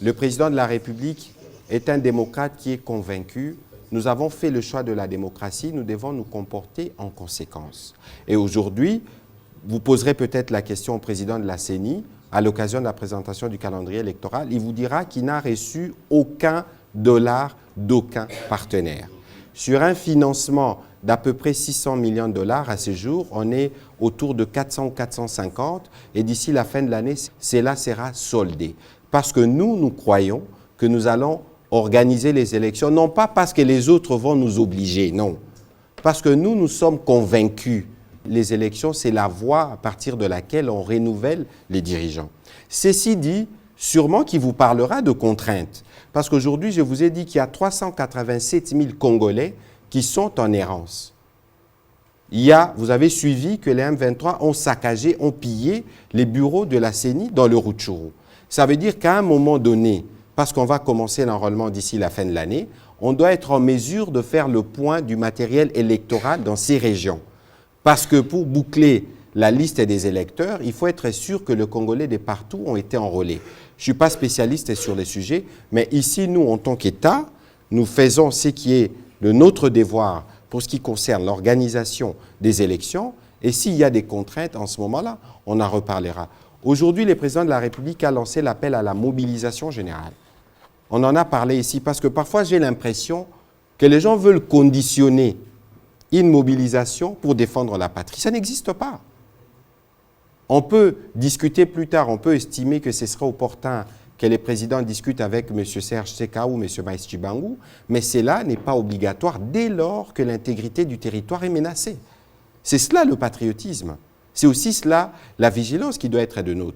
Le président de la République est un démocrate qui est convaincu. Nous avons fait le choix de la démocratie, nous devons nous comporter en conséquence. Et aujourd'hui, vous poserez peut-être la question au président de la CENI, à l'occasion de la présentation du calendrier électoral, il vous dira qu'il n'a reçu aucun dollar d'aucun partenaire. Sur un financement d'à peu près 600 millions de dollars à ce jour, on est autour de 400 ou 450 et d'ici la fin de l'année, cela sera soldé. Parce que nous croyons que nous allons organiser les élections, non pas parce que les autres vont nous obliger, non. Parce que nous sommes convaincus. Les élections, c'est la voie à partir de laquelle on renouvelle les dirigeants. Ceci dit, sûrement qu'il vous parlera de contraintes. Parce qu'aujourd'hui, je vous ai dit qu'il y a 387 000 Congolais qui sont en errance. Vous avez suivi que les M23 ont saccagé, ont pillé les bureaux de la CENI dans le Rutshuru. Ça veut dire qu'à un moment donné, parce qu'on va commencer l'enrôlement d'ici la fin de l'année, on doit être en mesure de faire le point du matériel électoral dans ces régions. Parce que pour boucler la liste des électeurs, il faut être sûr que les Congolais de partout ont été enrôlés. Je ne suis pas spécialiste sur les sujets, mais ici, nous, en tant qu'État, nous faisons ce qui est de notre devoir pour ce qui concerne l'organisation des élections. Et s'il y a des contraintes en ce moment-là, on en reparlera. Aujourd'hui, le président de la République a lancé l'appel à la mobilisation générale. On en a parlé ici parce que parfois, j'ai l'impression que les gens veulent conditionner une mobilisation pour défendre la patrie. Ça n'existe pas. On peut discuter plus tard, on peut estimer que ce serait opportun que les présidents discutent avec M. Serge Seka ou M. Maïs Tshibangou, mais cela n'est pas obligatoire dès lors que l'intégrité du territoire est menacée. C'est cela le patriotisme. C'est aussi cela la vigilance qui doit être de nôtre.